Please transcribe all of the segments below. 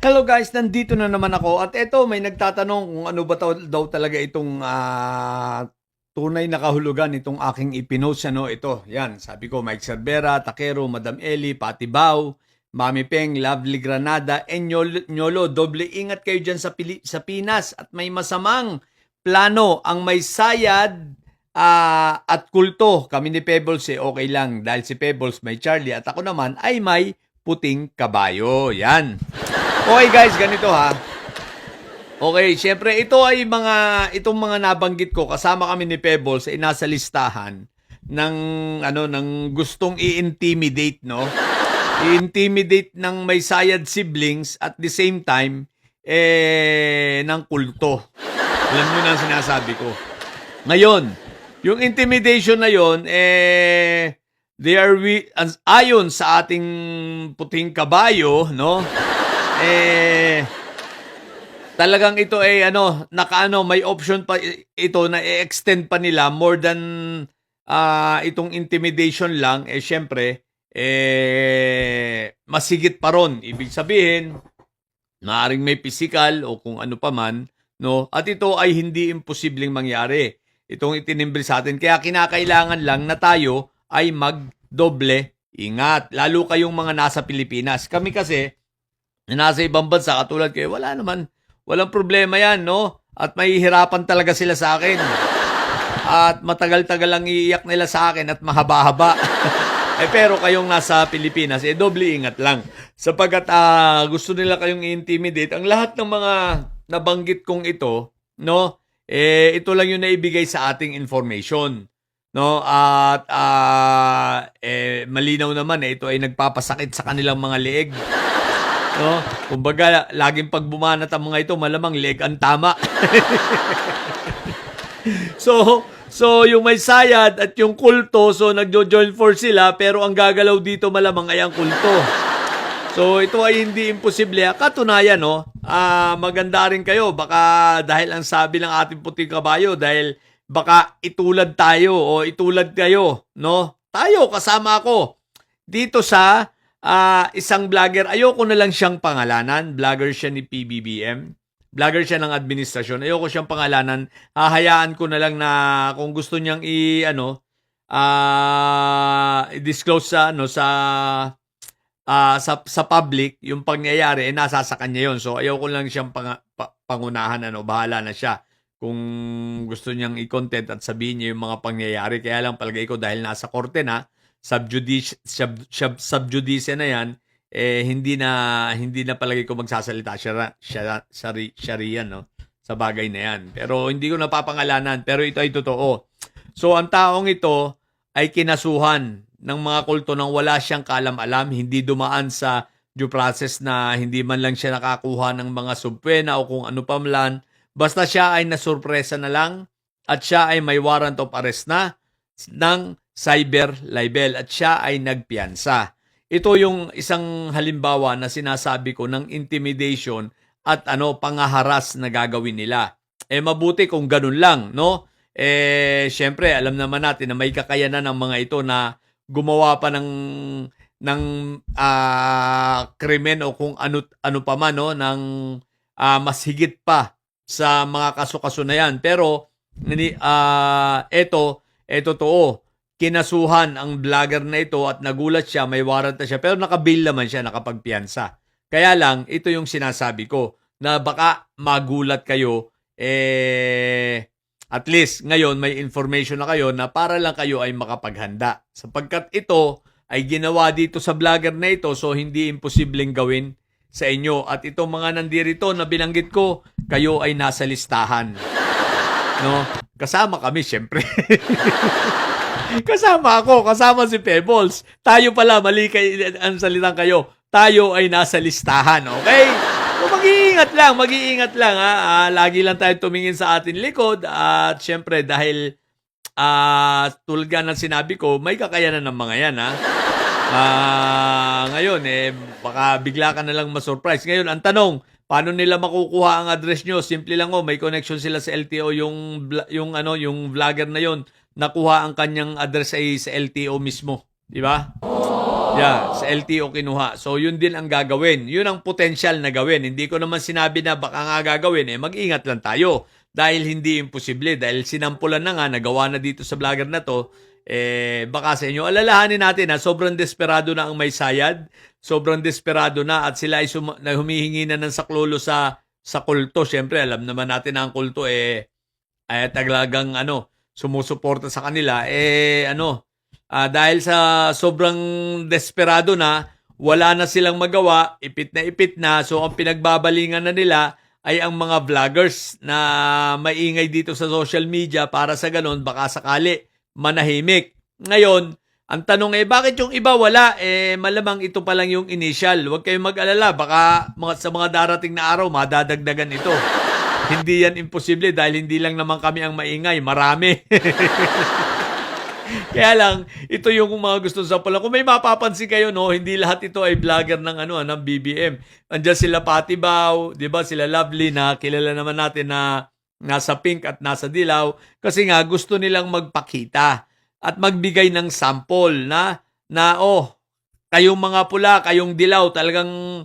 Hello guys, nandito na naman ako at eto may nagtatanong kung ano ba daw talaga itong tunay na kahulugan itong aking ipinost ano ito. Yan, sabi ko Mike Cervera, Takero, Madam Eli, Pati Bao, Mami Peng, Lovely Granada, and Nyolo. Doble ingat kayo dyan sa Pinas at may masamang plano ang may sayad at kulto. Kami ni Pebbles okay lang dahil si Pebbles may Charlie at ako naman ay may puting kabayo. Yan. Okay guys, ganito ha. Okay, syempre itong mga nabanggit ko kasama kami ni Pebbles ay nasa listahan ng ng gustong i-intimidate, no? I-intimidate ng may sayad siblings at the same time ng kulto. Alam niyo na ang sinasabi ko. Ngayon, yung intimidation na yon they are ayon sa ating puting kabayo, no? Talagang ito ay may option pa ito na i-extend pa nila more than itong intimidation lang, syempre masigit pa ron. Ibig sabihin, maaaring may physical o kung ano pa man, no? At ito ay hindi imposibleng mangyari. Itong itinimbre sa atin. Kaya kinakailangan lang na tayo ay magdoble ingat. Lalo kayong mga nasa Pilipinas. Kami kasi, nasa ibang bansa, katulad kayo, walang problema yan, no? At mahihirapan talaga sila sa akin. At matagal-tagal lang iiyak nila sa akin at mahaba-haba. Pero kayong nasa Pilipinas, doble ingat lang. Sapagkat gusto nila kayong i-intimidate. Ang lahat ng mga nabanggit kong ito, no? Ito lang yung naibigay sa ating information. No? At malinaw naman, ito ay nagpapasakit sa kanilang mga leeg. No? Kumbaga, laging pag bumanat ang mga ito, malamang leg ang tama. So yung may sayad at yung kulto, so nagjo-join force sila, pero ang gagalaw dito malamang ay ang kulto. So ito ay hindi imposible. Katunayan, no? Maganda rin kayo. Baka dahil ang sabi ng ating puting kabayo, dahil baka itulad tayo o itulad kayo, no? Tayo, kasama ako. Dito sa isang vlogger, ayoko na lang siyang pangalanan. Vlogger siya ni PBBM. Vlogger siya ng administrasyon. Ayoko siyang pangalanan. Hahayaan ko na lang na kung gusto niyang i-disclose sa public yung pangyayari, nasa sa kanya yun. So ayoko lang siyang pangunahan, bahala na siya. Kung gusto niyang i-content at sabihin niya yung mga pangyayari. Kaya lang palagay ko dahil nasa korte na, subjudice na yan, hindi na palagi ko magsasalita siya riyan, no? Sa bagay na yan. Pero hindi ko napapangalanan, pero ito ay totoo. So ang taong ito ay kinasuhan ng mga kulto nang wala siyang kaalam-alam, hindi dumaan sa due process, na hindi man lang siya nakakuha ng mga subpena o kung ano pa man. Basta siya ay nasurpresa na lang at siya ay may warrant of arrest na ng cyber libel at siya ay nagpiyansa. Ito yung isang halimbawa na sinasabi ko ng intimidation at pangaharas na gagawin nila. Mabuti kung ganun lang, no? Syempre, alam naman natin na may kakayanan ng mga ito na gumawa pa ng krimen o kung ano pa man, no, ng mas higit pa sa mga kaso-kaso na yan. Pero totoo, kinasuhan ang vlogger na ito at nagulat siya, may warrant na siya, pero nakabail naman siya, nakapagpiyansa. Kaya lang, ito yung sinasabi ko, na baka magulat kayo, at least ngayon may information na kayo na para lang kayo ay makapaghanda. Sapagkat ito ay ginawa dito sa vlogger na ito, so hindi imposibleng gawin sa inyo. At itong mga nandirito na binanggit ko, kayo ay nasa listahan. No? Kasama kami, syempre. Kasama ako, kasama si Pebbles. Tayo pala, mali ang salitang kayo. Tayo ay nasa listahan, okay? So mag-iingat lang ha. Lagi lang tayo tumingin sa ating likod at syempre dahil tulad ng sinabi ko, may kakayanan ng mga yan ha. Ngayon baka bigla ka na lang ma-surprise. Ngayon, ang tanong, paano nila makukuha ang address nyo? Simple lang may connection sila sa LTO, yung vlogger na yon, nakuha ang kanyang address ay sa LTO mismo, di ba? Yeah, sa LTO kinuha. So, yun din ang gagawin. Yun ang potential na gawin. Hindi ko naman sinabi na baka nga gagawin. Mag-ingat lang tayo. Dahil hindi imposible. Dahil sinampulan na nga, nagawa na dito sa vlogger na to, baka sa inyo. Alalahanin natin sobrang desperado na ang may sayad. Sobrang desperado na at sila ay humihingi na ng saklolo sa kulto. Siyempre, alam naman natin na ang kulto ay talagang sumusuporta sa kanila. Dahil sa sobrang desperado na, wala na silang magawa, ipit na. So, ang pinagbabalingan na nila ay ang mga vloggers na maingay dito sa social media para sa ganon, baka sakali manahimik. Ngayon, ang tanong bakit yung iba wala? Malamang ito pa lang yung initial. Huwag kayong mag-alala, baka sa mga darating na araw, madadagdagan ito. Hindi yan imposible dahil hindi lang naman kami ang maingay, marami. Kaya lang, ito yung mga gusto sa pala. Kung may mapapansin kayo, hindi lahat ito ay vlogger ng BBM. Andiyan sila Patty Bao, 'di ba? Sila Lovely na kilala naman natin na nasa pink at nasa dilaw kasi nga gusto nilang magpakita at magbigay ng sample na kayong mga pula, kayong dilaw, talagang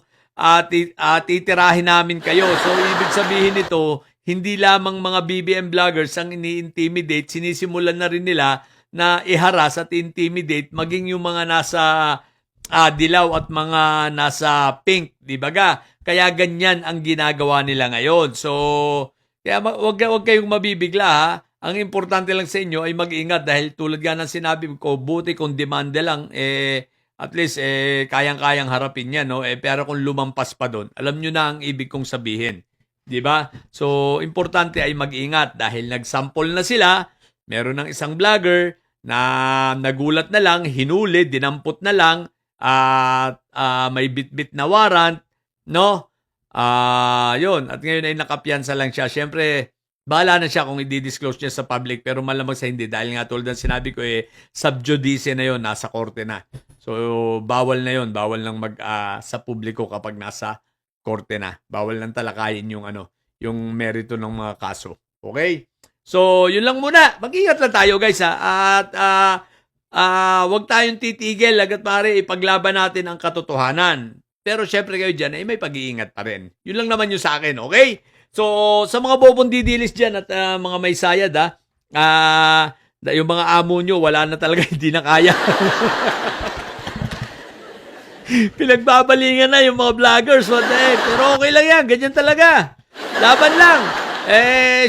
titirahin namin kayo. So, ibig sabihin nito, hindi lamang mga BBM vloggers ang ini-intimidate, sinisimulan na rin nila na iharas at intimidate maging yung mga nasa dilaw at mga nasa pink, di ba ga? Kaya ganyan ang ginagawa nila ngayon. So, kaya wag kayong mabibigla ha. Ang importante lang sa inyo ay mag-ingat dahil tulad nga ng sinabi ko, buti kung demanda lang, at least kayang-kayang harapin yan, no? Pero kung lumampas pa doon, alam nyo na ang ibig kong sabihin. Di ba? So, importante ay mag-ingat dahil nag-sample na sila. Meron ng isang vlogger na nagulat na lang, hinuli, dinampot na lang, at may bit-bit na warrant, no? Yun. At ngayon ay nakapiyansa lang siya. Siyempre, bahala na siya kung i-disclose niya sa public, pero malamang sa hindi. Dahil nga tulad ng sinabi ko, sub judice na yun, nasa korte na. So, bawal na yun. Bawal lang sa publiko kapag nasa korte na. Bawal lang talakayin yung merito ng mga kaso. Okay? So, yun lang muna. Mag-ingat lang tayo, guys, ha? At wag tayong titigil agad pare, ipaglaban natin ang katotohanan. Pero syempre kayo dyan, may pag-iingat pa rin. Yun lang naman yung sa akin, okay? So, sa mga bobong didilis dyan at mga may sayad, yung mga amo nyo, wala na talaga, hindi na kaya. Pinagbabalingan na yung mga vloggers, what the heck? Pero okay lang yan, ganyan talaga. Laban lang.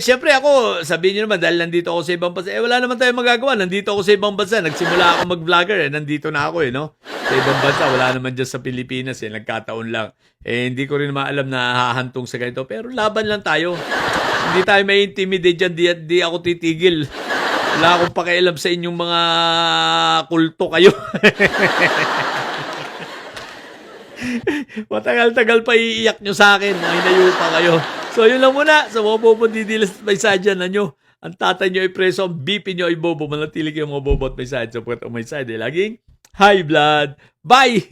Syempre ako, sabihin nyo naman, dahil nandito ako sa ibang bansa, wala naman tayong magagawa. Nandito ako sa ibang bansa. Nagsimula ako mag-vlogger, nandito na ako, no? Sa ibang bansa, wala naman dyan sa Pilipinas, nagkataon lang. Hindi ko rin maalam na hahantong sa ganito. Pero laban lang tayo. Hindi tayo may intimidate dyan, di ako titigil. Wala akong pakialam sa inyong mga kulto kayo. Matagal-tagal pa iiyak nyo sa akin. Hinayo pa kayo. So, yun lang muna. Sa mga bobo didilis at may sadya na nyo. Ang tatay nyo ay preso, ang BP nyo ay bobo. Manatili kayo mga bobo at may sadya. Sapagkat ang may sadya, laging high blood. Bye!